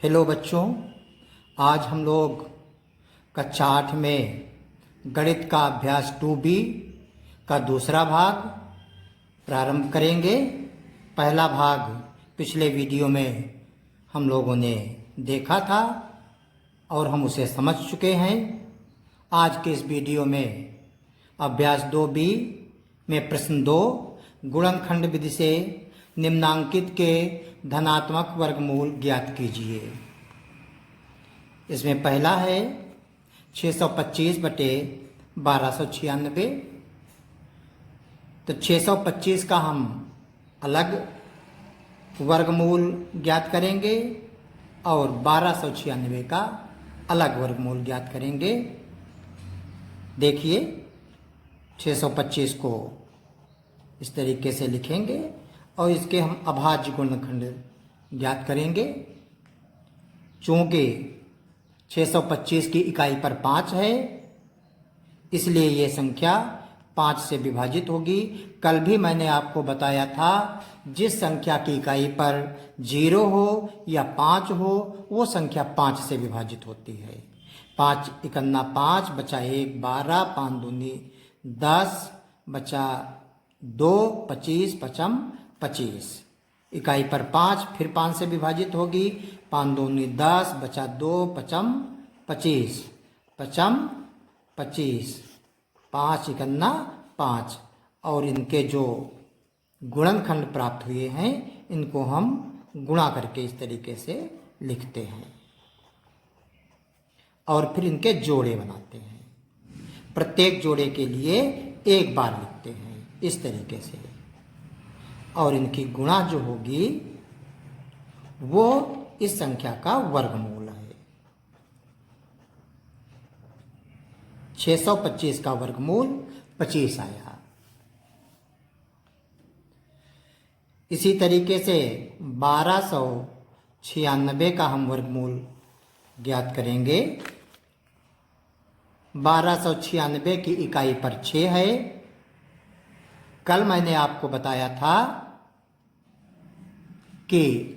Hello बच्चों, आज हम लोग कक्षा 8 में गणित का अभ्यास 2B का दूसरा भाग प्रारंभ करेंगे। पहला भाग पिछले वीडियो में हम लोगों ने देखा था और हम उसे समझ चुके हैं। आज के इस वीडियो में अभ्यास 2B में प्रश्न 2 गुणनखंड विधि से निम्नांकित के धनात्मक वर्गमूल ज्ञात कीजिए। इसमें पहला है 625 बटे 1296। तो 625 का हम अलग वर्गमूल ज्ञात करेंगे और 1296 का अलग वर्गमूल ज्ञात करेंगे। देखिए 625 को इस तरीके से लिखेंगे और इसके हम अभाज्य गुणनखंड ज्ञात करेंगे। चूंकि 625 की इकाई पर 5 है, इसलिए ये संख्या 5 से विभाजित होगी। कल भी मैंने आपको बताया था, जिस संख्या की इकाई पर 0 हो या 5 हो, वो संख्या 5 से विभाजित होती है। 5 इकन्ना 5 बचा 1 12, 5 दूनी 10 बचा 2 25, पचम 25। इकाई पर 5 फिर 5 से विभाजित होगी। 5 दूनी 10 बचा 2 पचम 25, पचम 25, 5 इकन्ना 5। और इनके जो गुणनखंड प्राप्त हुए हैं, इनको हम गुणा करके इस तरीके से लिखते हैं और फिर इनके जोड़े बनाते हैं। प्रत्येक जोड़े के लिए एक बार लिखते हैं इस तरीके से, और इनकी गुणा जो होगी वो इस संख्या का वर्गमूल है। 625 का वर्गमूल 25 आया। इसी तरीके से 1296 का हम वर्गमूल ज्ञात करेंगे। 1296 की इकाई पर 6 है। कल मैंने आपको बताया था कि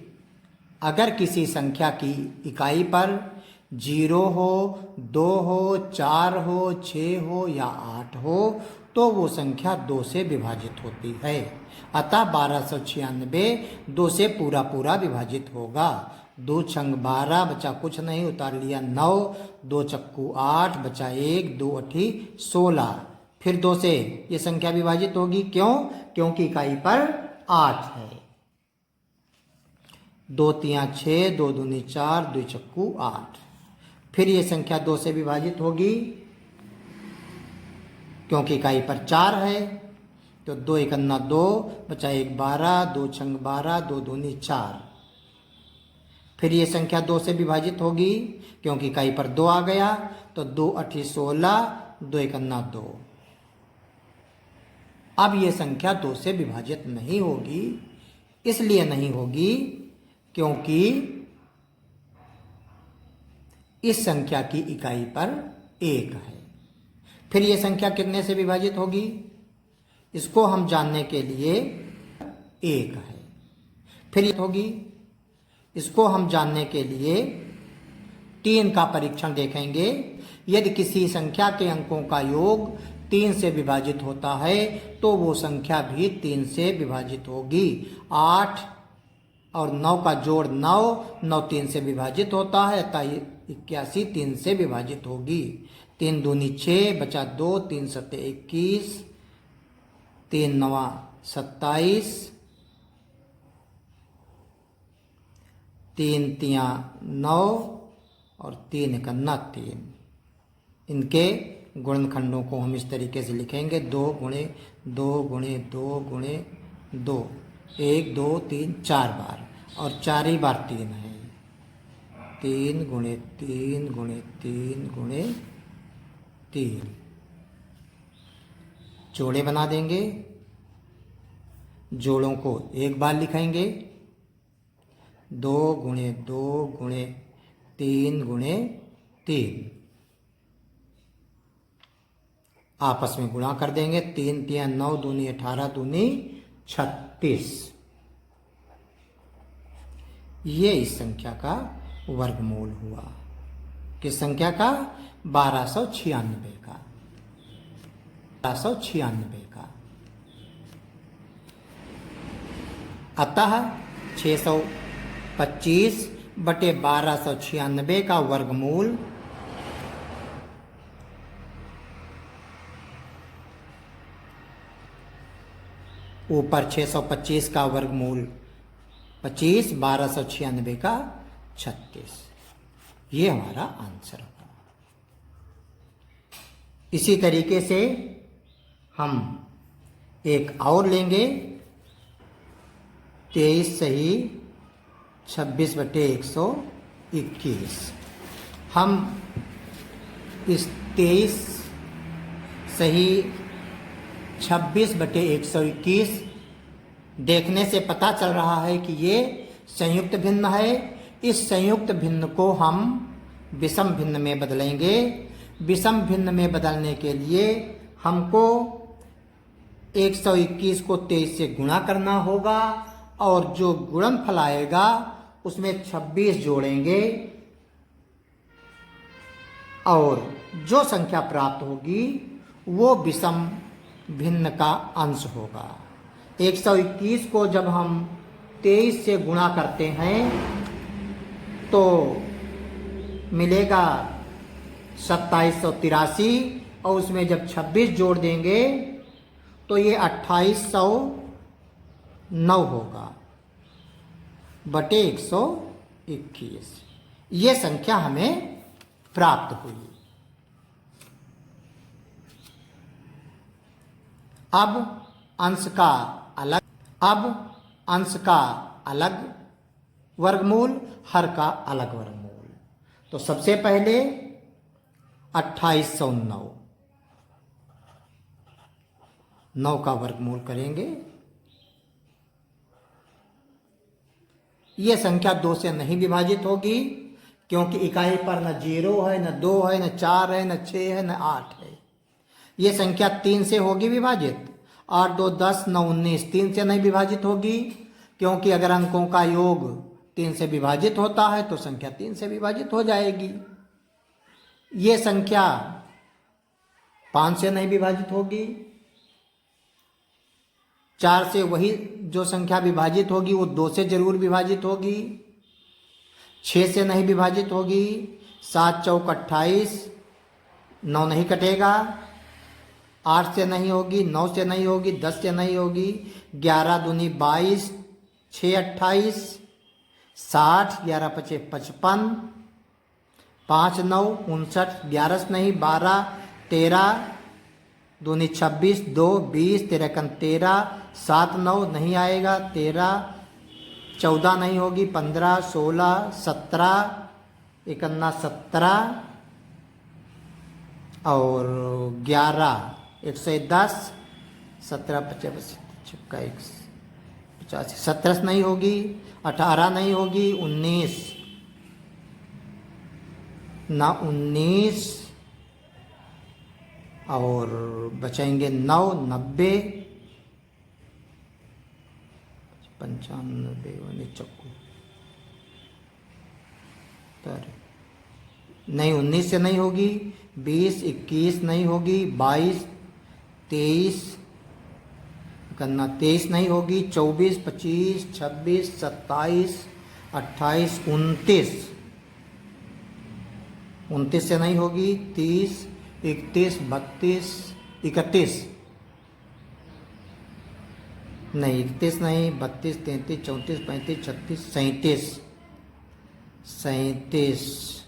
अगर किसी संख्या की इकाई पर 0 हो, 2 हो, 4 हो, 6 हो या 8 हो, तो वो संख्या 2 से विभाजित होती है। अतः 1296 2 से पूरा पूरा विभाजित होगा। 2 छंग 12 बचा कुछ नहीं, उतार लिया 9, 2 चक्कू 8 बचा 1, 2 अठी 16। फिर 2 से ये संख्या विभाजित होगी। क्यों? क्योंकि इकाई पर 8 है। 2 तिया 6, 2 दूनी 4, 2 चक्कू 8। फिर ये संख्या 2 से विभाजित होगी क्योंकि इकाई पर 4 है। तो 2 इकन्ना 2 बचा 1 12, 2 छंग 12, 2 दूनी 4। फिर ये संख्या 2 से विभाजित होगी क्योंकि इकाई पर 2 आ गया। तो 2 अठी 16, 2 इकन्ना 2। अब ये संख्या 2 से विभाजित नहीं होगी। इसलिए नहीं होगी क्योंकि इस संख्या की इकाई पर 1 है। फिर ये संख्या कितने से विभाजित होगी, इसको हम जानने के लिए 1 है। फिर ये होगी, इसको हम जानने के लिए 3 का परीक्षण देखेंगे। यदि किसी संख्या के अंकों का योग 3 से विभाजित होता है तो वो संख्या भी 3 से विभाजित होगी। 8 और 9 का जोड़ 9, 9 3 से विभाजित होता है, अतः 81 3 से विभाजित होगी। 3 दूनी 6 बचा 2, 3 सत्ते 21, 3 नवा 27, 3 तिया 9 और 3 इकन्ना 3। इनके गुणनखंडों को हम इस तरीके से लिखेंगे। 2 गुणे 2 गुणे 2 गुणे 2, 1 2 3 4 बार, और 4 ही बार 3 है। 3 गुणे 3 गुणे 3 गुणे 3। जोड़े बना देंगे। जोड़ों को एक बार लिखेंगे। 2 गुणे 2 गुणे 3 गुणे 3। आपस में गुणा कर देंगे। 3 तिया 9, दूनी 18, दूनी 36। ये इस संख्या का वर्गमूल हुआ। किस संख्या का? 1296 का। 1296 का। अतः 625 बटे 1296 का वर्गमूल ऊपर 625 का वर्गमूल 25, 1296 का 36। ये हमारा आंसर होगा। इसी तरीके से हम एक और लेंगे। 23 सही 26 बटे 121। हम इस 23 सही 26 बटे 121 देखने से पता चल रहा है कि ये संयुक्त भिन्न है। इस संयुक्त भिन्न को हम विषम भिन्न में बदलेंगे। विषम भिन्न में बदलने के लिए हमको 121 को 23 से गुणा करना होगा और जो गुणनफल आएगा उसमें 26 जोड़ेंगे और जो संख्या प्राप्त होगी वो विषम भिन्न का अंश होगा। 121 को जब हम 23 से गुणा करते हैं तो मिलेगा 2783 और उसमें जब 26 जोड़ देंगे तो ये 2809 होगा बटे 121। ये संख्या हमें प्राप्त हुई। अब अंश का अलग वर्गमूल, हर का अलग वर्गमूल। तो सबसे पहले 2809 9 का वर्गमूल करेंगे। यह संख्या 2 से नहीं विभाजित होगी क्योंकि इकाई पर न 0 है, न 2 है, न 4 है, न 6 है, न 8 है। यह संख्या 3 से होगी विभाजित। 8 2 10 9 19 3 से नहीं विभाजित होगी क्योंकि अगर अंकों का योग 3 से विभाजित होता है तो संख्या 3 से विभाजित हो जाएगी। ये संख्या 5 से नहीं विभाजित होगी। 4 से वही जो संख्या विभाजित होगी वो 2 से जरूर विभाजित होगी। 6 से नहीं विभाजित होगी। 7 चौक 28, 9 नहीं कटेगा। 8 से नहीं होगी, 9 से नहीं होगी, 10 से नहीं होगी। 11 दूनी 22, 6 28, 60, 11 पचे 55, 5 9 59, 11 से नहीं, 12 13 दूनी 26, 2 20, 13 13, 7 9 नहीं आएगा, 13, 14 नहीं होगी, 15 16, 17, 51 17 और 11 110, 17 50 85 17 नहीं होगी, 18 नहीं होगी, 19 ना 19 और बचेंगे 9 90 95 चक्कू नहीं। 19 से नहीं होगी, 20 21 नहीं होगी, 22 23 करना 23 नहीं होगी, 24 25 26 27 28 29 29 से नहीं होगी, 30 31 32 31 नहीं, 31 नहीं, 32 33 34 35 36 37 37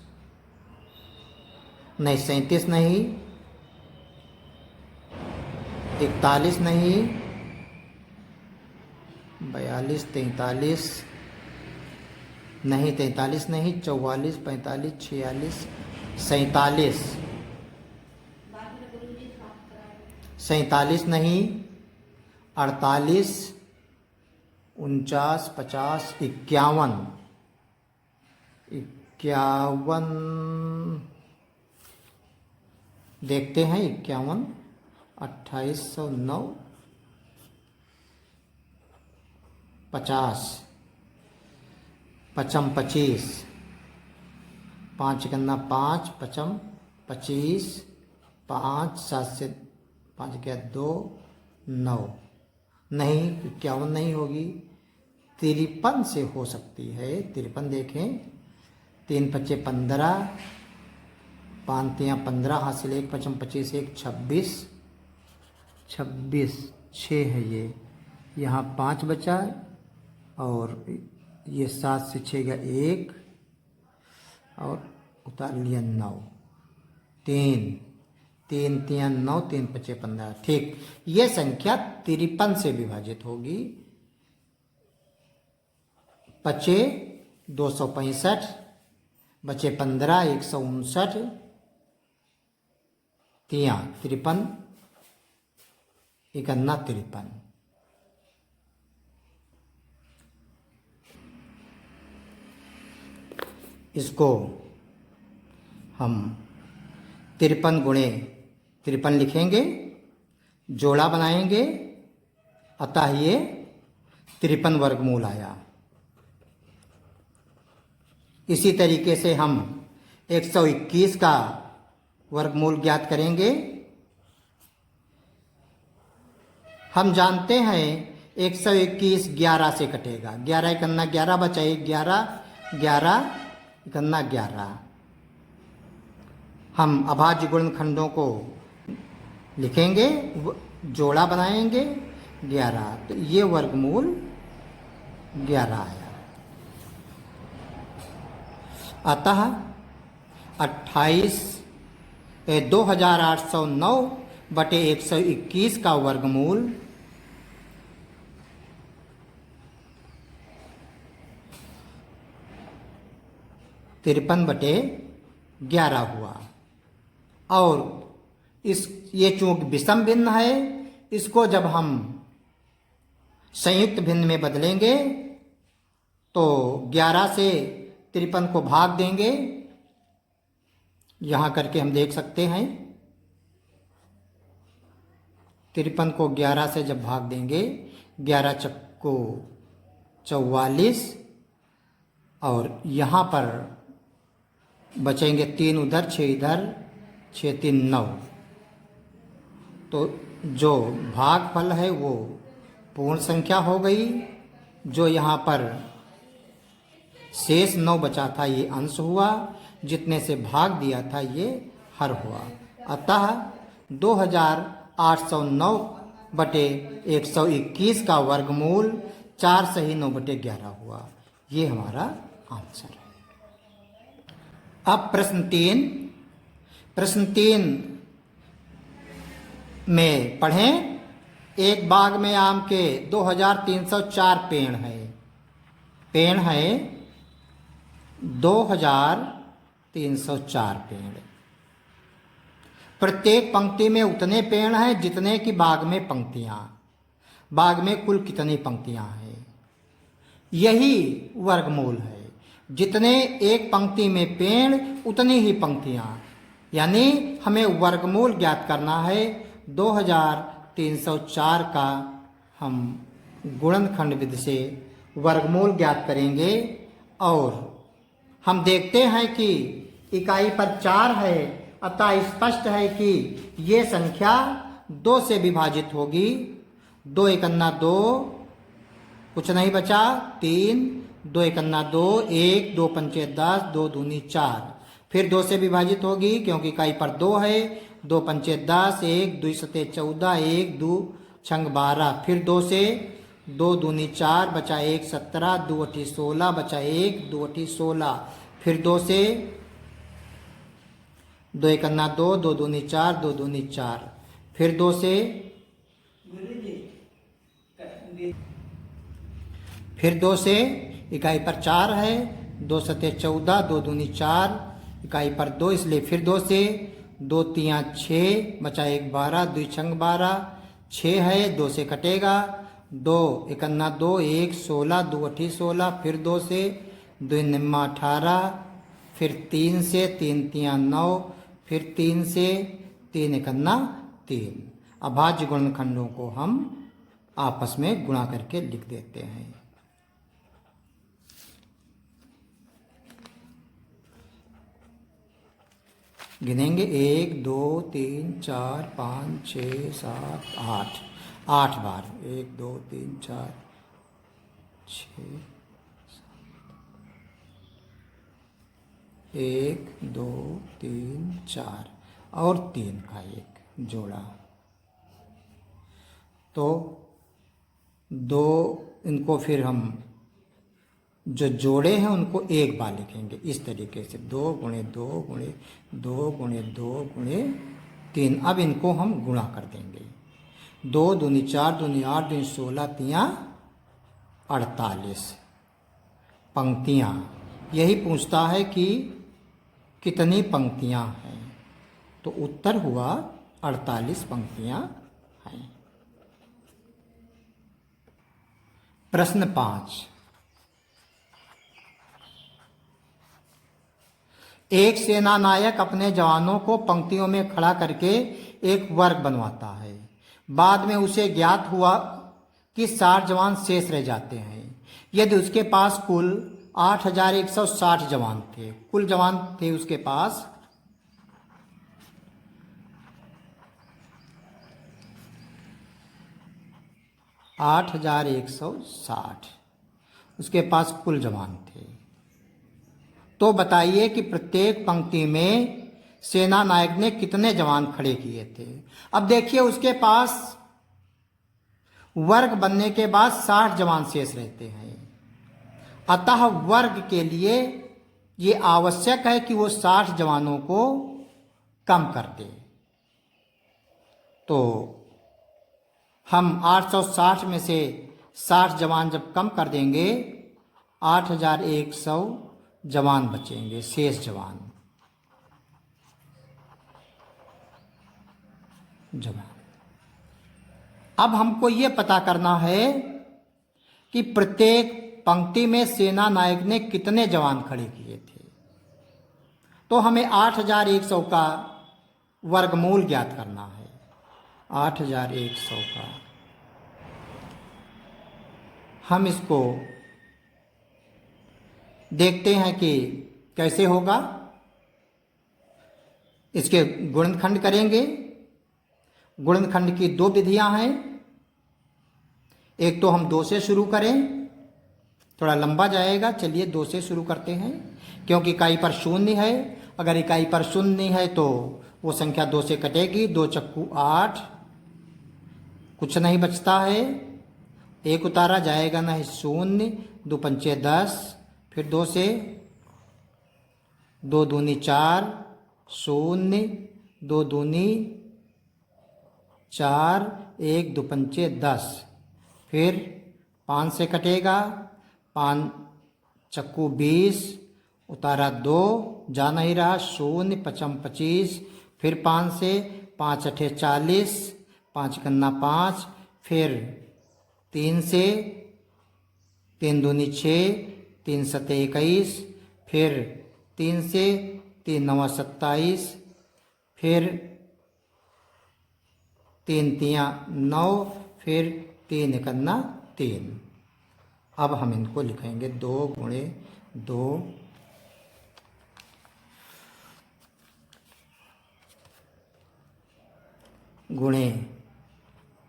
नहीं, 37 नहीं, 41 नहीं, 42 43 नहीं, 43 नहीं, 44 45 46 47 47 नहीं, 48 49 50 51 51 देखते हैं 51 2809 50 55 25 5 एकन्ना 5, पचम 25, 5 7 से 5 क्या 2 9, नहीं 51 नहीं होगी, 53 से हो सकती है। 53 देखें, 3 पच्चे 15, 5 तियां 15, हासिल 1 पचम 25, 1 26, 26 6 है ये, यहाँ 5 बचा और ये 7 से 6 का 1 और उतार लिया 9, 3 3 तियां 9, 3 पच्चे 15। ठीक, ये संख्या 53 से विभाजित होगी। बचे 265, बचे 15, 159, तियां 53, एकन्ना 53। इसको हम 53 गुणे 53 लिखेंगे, जोड़ा बनाएंगे, अतः ये 53 वर्गमूल आया। इसी तरीके से हम 121 का वर्गमूल ज्ञात करेंगे। हम जानते हैं 121 11 से कटेगा, 11 एकन्ना 11 बचा 1, 11 11 एकन्ना 11। हम अभाज्य गुणनखंडों को लिखेंगे, जोड़ा बनाएंगे 11, तो ये वर्गमूल 11 आया। अतः 2809 बटे 121 का वर्गमूल 53 बटे 11 हुआ। और ये चूंकि विषम भिन्न है, इसको जब हम संयुक्त भिन्न में बदलेंगे तो 11 से 53 को भाग देंगे, यहां करके हम देख सकते हैं। 53 को 11 से जब भाग देंगे, 11 चक्को 44 और यहां पर बचेंगे 3 उधर 6 इधर, 6 3 9। तो जो भागफल है वो पूर्ण संख्या हो गई। जो यहाँ पर शेष 9 बचा था ये अंश हुआ, जितने से भाग दिया था ये हर हुआ। अतः 2809 बटे 121 का वर्गमूल 4 सही 9 बटे 11 हुआ। ये हमारा आंसर है। अब प्रश्न 3 में पढ़ें। एक बाग में आम के 2304 पेड़ हैं 2304 पेड़। प्रत्येक पंक्ति में उतने पेड़ हैं जितने की बाग में पंक्तियां। बाग में कुल कितनी पंक्तियां हैं, यही वर्गमूल है। जितने एक पंक्ति में पेड़ उतनी ही पंक्तियां, यानी हमें वर्गमूल ज्ञात करना है। 2304 का हम गुणनखंड विधि से वर्गमूल ज्ञात करेंगे और हम देखते हैं कि इकाई पर 4 है, अतः स्पष्ट है कि ये संख्या 2 से विभाजित होगी। 2 एकन्ना 2, कुछ नहीं बचा 3, 2 एकन्ना 2, 1 2 पंचे 10, 2 दूनी 4। फिर 2 से विभाजित होगी क्योंकि इकाई पर 2 है। 2 पंचे 10, 1 2 सते 14, 1 2 छंग 12। फिर 2 से 2 दूनी 4 बचा 1 17, 2 अठी 16 बचा 1 2 अठी 16। फिर 2 से 2 एकन्ना 2, 2 दूनी 4, 2 दूनी 4। फिर 2 से इकाई पर 4 है, 2 सते 14, 2 दूनी 4, इकाई पर 2, इसलिए फिर 2 से 2 तियां 6 बचा 1 12, 2 छंग 12, 6 है, 2 से कटेगा। 2 एकन्ना 2, 1 16, 2 अठी 16। फिर 2 से 2 निम्मा 18। फिर 3 से 3 तियां 9। फिर 3 से 3 एकन्ना 3। अभाज्य गुणनखंडों को हम आपस में गुणा करके लिख देते हैं। गिनेंगे 1 2 3 4 5 6 7 8, 8 बार। 1 2 3 4 6, 1 2 3 4 और 3 का एक जोड़ा। तो दो, इनको फिर हम जो जोड़े हैं उनको एक बार लिखेंगे इस तरीके से, 2 गुणे 2 गुणे 2 गुणे 2 गुणे 3। अब इनको हम गुणा कर देंगे। 2 दूनी 4 दूनी 8 दूनी 16 तियाँ 48 पंक्तियाँ। यही पूछता है कि कितनी पंक्तियाँ हैं, तो उत्तर हुआ 48 पंक्तियाँ हैं। प्रश्न 5, एक सेनानायक अपने जवानों को पंक्तियों में खड़ा करके एक वर्ग बनवाता है। बाद में उसे ज्ञात हुआ कि 60 जवान शेष रह जाते हैं। यदि उसके पास कुल 8160 जवान थे, कुल जवान थे उसके पास 8160, उसके पास कुल जवान थे, तो बताइए कि प्रत्येक पंक्ति में सेना नायक ने कितने जवान खड़े किए थे। अब देखिए उसके पास वर्ग बनने के बाद 60 जवान शेष रहते हैं, अतः वर्ग के लिए ये आवश्यक है कि वो 60 जवानों को कम कर दे। तो हम 860 में से 60 जवान जब कम कर देंगे, 8100 जवान बचेंगे, शेष जवान। अब हमको ये पता करना है कि प्रत्येक पंक्ति में सेना नायक ने कितने जवान खड़े किए थे। तो हमें 8100 का वर्गमूल ज्ञात करना है। 8100 का हम इसको देखते हैं कि कैसे होगा। इसके गुणनखंड करेंगे। गुणनखंड की 2 विधियां हैं। एक तो हम 2 से शुरू करें, थोड़ा लंबा जाएगा, चलिए 2 से शुरू करते हैं, क्योंकि इकाई पर शून्य है। अगर इकाई पर शून्य है तो वो संख्या 2 से कटेगी। 2 चक्कू 8, कुछ नहीं बचता है, 1 उतारा जाएगा नहीं, 0, 2 पंचे 10, फिर 2 से 2 दूनी 4, 0, 2 दूनी 4, 1 2 पंचे 10, फिर 5 से कटेगा, 5 चक्कू 20, उतारा 2, जा नहीं रहा, 0, 5 25, फिर 5 से 5 अठे 40, 5 कन्ना 5, फिर 3 से 3 दूनी 6, 3 सते 21, फिर 3 से 3 नवा 27, फिर 3 तियाँ 9, फिर 3 इकन्ना 3। अब हम इनको लिखेंगे 2 गुणे 2 गुणे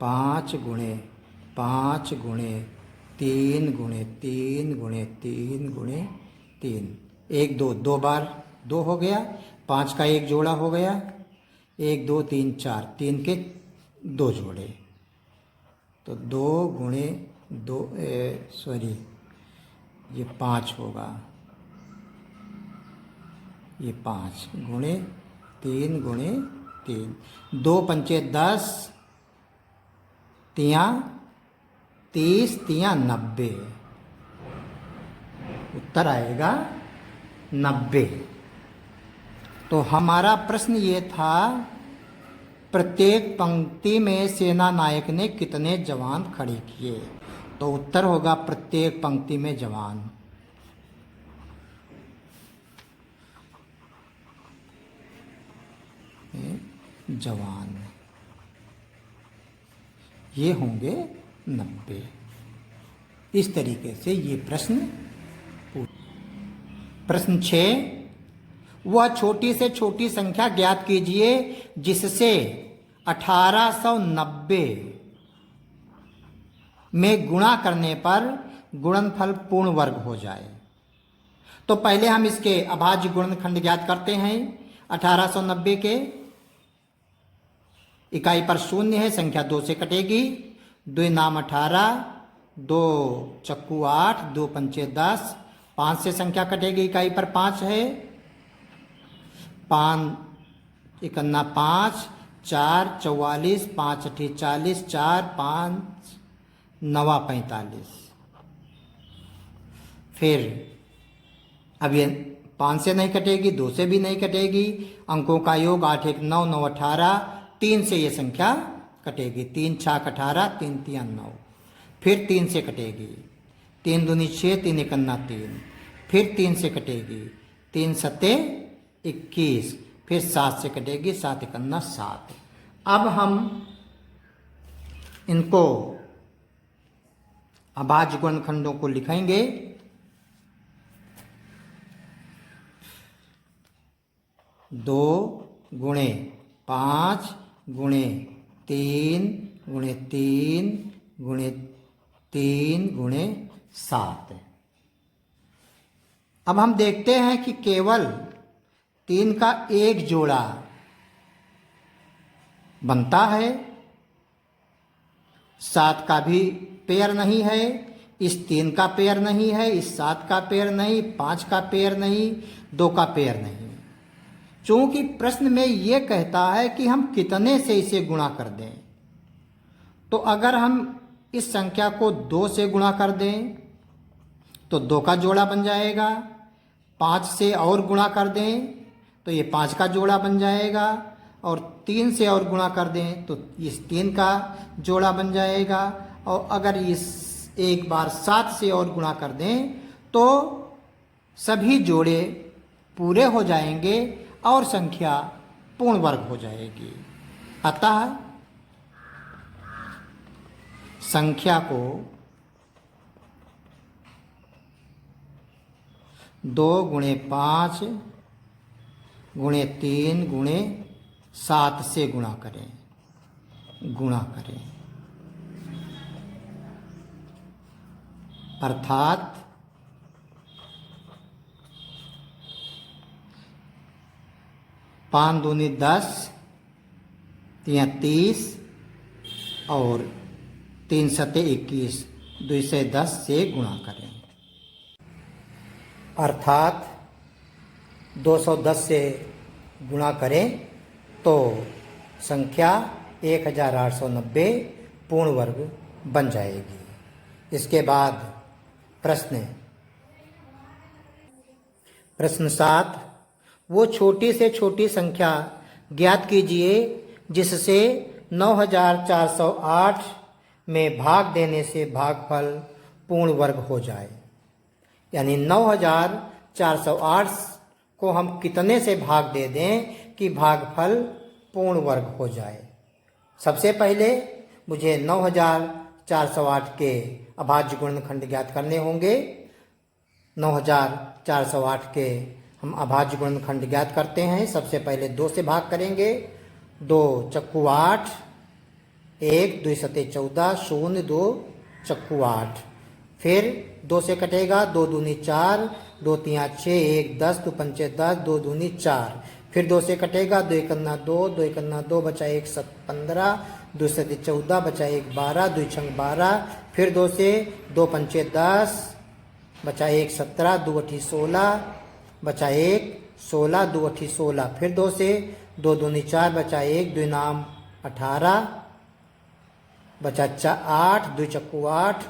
5 गुणे 5 गुणे 3 गुणे 3 गुणे 3 गुणे 3। 1 2 2 बार 2 हो गया, 5 का एक जोड़ा हो गया, 1 2 3 4, 3 के 2 जोड़े, तो 2 गुणे 2 सॉरी ये 5 होगा, ये 5 गुणे 3 गुणे 3, 2 पंचे 10, तियाँ 30, तियाँ 90, उत्तर आएगा 90। तो हमारा प्रश्न ये था, प्रत्येक पंक्ति में सेना नायक ने कितने जवान खड़े किए। तो उत्तर होगा प्रत्येक पंक्ति में जवान। जवान ये होंगे 90। इस तरीके से ये प्रश्न 6, वह छोटी से छोटी संख्या ज्ञात कीजिए जिससे 1890 में गुणा करने पर गुणनफल पूर्ण वर्ग हो जाए। तो पहले हम इसके अभाज्य गुणनखंड ज्ञात करते हैं। 1890 के इकाई पर शून्य है, संख्या 2 से कटेगी। 2 नाम 18, 2 चक्कू 8, 2 पंचे 10, 5 से संख्या कटेगी, इकाई पर 5 है। 5 इकन्ना 5, 4 44, 5 अठी 40, 4 5 नवा 45। फिर अब ये 5 से नहीं कटेगी, 2 से भी नहीं कटेगी। अंकों का योग 8 1 9, 9 18, 3 से ये संख्या कटेगी। 3 6 18, 3 3 9। फिर 3 से कटेगी, 3 दूनी 6, 3 इकन्ना 3। फिर 3 से कटेगी, 3 सत्ते 21। फिर 7 से कटेगी, 7 इकन्ना 7। अब हम इनको अभाज्य गुणनखंडों को लिखेंगे। 2 गुणे 5 गुणे 3 गुणे 3 गुणे 3 गुणे 7। अब हम देखते हैं कि केवल 3 का एक जोड़ा बनता है, 7 का भी पेयर नहीं है, इस 3 का पेयर नहीं है, इस 7 का पेयर नहीं, 5 का पेयर नहीं, 2 का पेयर नहीं। चूंकि प्रश्न में यह कहता है कि हम कितने से इसे गुणा कर दें, तो अगर हम इस संख्या को 2 से गुणा कर दें तो 2 का जोड़ा बन जाएगा। 5 से और गुणा कर दें तो ये 5 का जोड़ा बन जाएगा, और 3 से और गुणा कर दें तो इस 3 का जोड़ा बन जाएगा। और अगर इस एक बार 7 से और गुणा कर दें तो सभी जोड़े पूरे हो जाएंगे और संख्या पूर्ण वर्ग हो जाएगी। अतः संख्या को 2 गुणे 5 गुणे 3 गुणे 7 से गुणा करें। अर्थात 5 दूनी 10, 3 30 और 3 सत्ते 21, 2 से 10 से गुणा करें। अर्थात 210 से गुणा करें तो संख्या 1890 पूर्ण वर्ग बन जाएगी। इसके बाद प्रश्न 7, वो छोटी से छोटी संख्या ज्ञात कीजिए जिससे 9408 में भाग देने से भागफल पूर्ण वर्ग हो जाए। यानी 9408 को हम कितने से भाग दे दें कि भागफल पूर्ण वर्ग हो जाए। सबसे पहले मुझे 9408 के अभाज्य गुणनखंड ज्ञात करने होंगे। 9408 के हम अभाज्य गुणनखंड ज्ञात करते हैं। सबसे पहले 2 से भाग करेंगे। 2 चक्कू 8, 1 2 सत्ते 14, 0 2 चक्कू 8। फिर 2 से कटेगा, 2 दूनी 4, 2 3 6, 1 10, 2 पंचे 10, 2 दूनी 4। फिर 2 से कटेगा, 2 इकन्ना 2, 2 इकन्ना 2 बचा 1 7 15, 2 सत्ते 14 बचा 1 12, 2 छंग 12। फिर 2 से 2 पंचे 10 बचा 1 17, 2 अठी 16 बचा 1 16, 2 अठी 16। फिर 2 से 2 दूनी 4 बचा 1, 2 नाम 18 बचा 8, 2 चक्कू 8।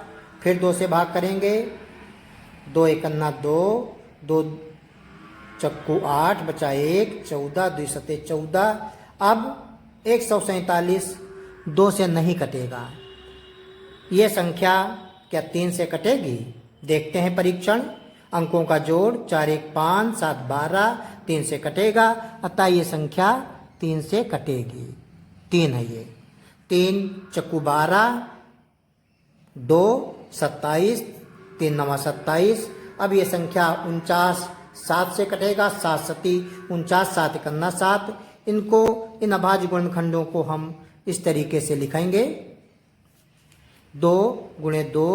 फिर 2 से भाग करेंगे, 2 इकन्ना 2, 2 चक्कू 8 बचा 1 14, 2 सत्ते 14। अब 147 2 से नहीं कटेगा। ये संख्या क्या 3 से कटेगी? देखते हैं परीक्षण। अंकों का जोड़ 4 1 5 7 12 3 से कटेगा, अतः ये संख्या 3 से कटेगी। 3 है ये। 3 चक्कू 12, 2 27, 3 9 27। अब ये संख्या 49 7 से कटेगा, 7 सती 49, 7 इकन्ना 7। इनको, इन अभाज्य गुणनखंडों को हम इस तरीके से लिखेंगे। 2 गुणे 2,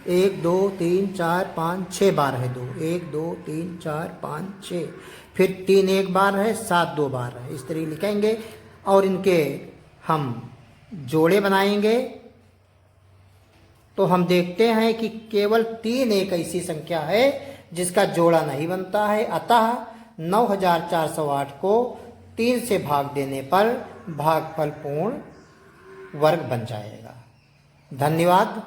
1 2 3 4 5 6 बार है 2, 1 2 3 4 5 6, फिर 3 एक बार है, 7 2 बार है, इस तरीके लिखेंगे। और इनके हम जोड़े बनाएंगे तो हम देखते हैं कि केवल 3 एक ऐसी संख्या है जिसका जोड़ा नहीं बनता है। अतः 9408 को 3 से भाग देने पर भागफल पूर्ण वर्ग बन जाएगा। धन्यवाद।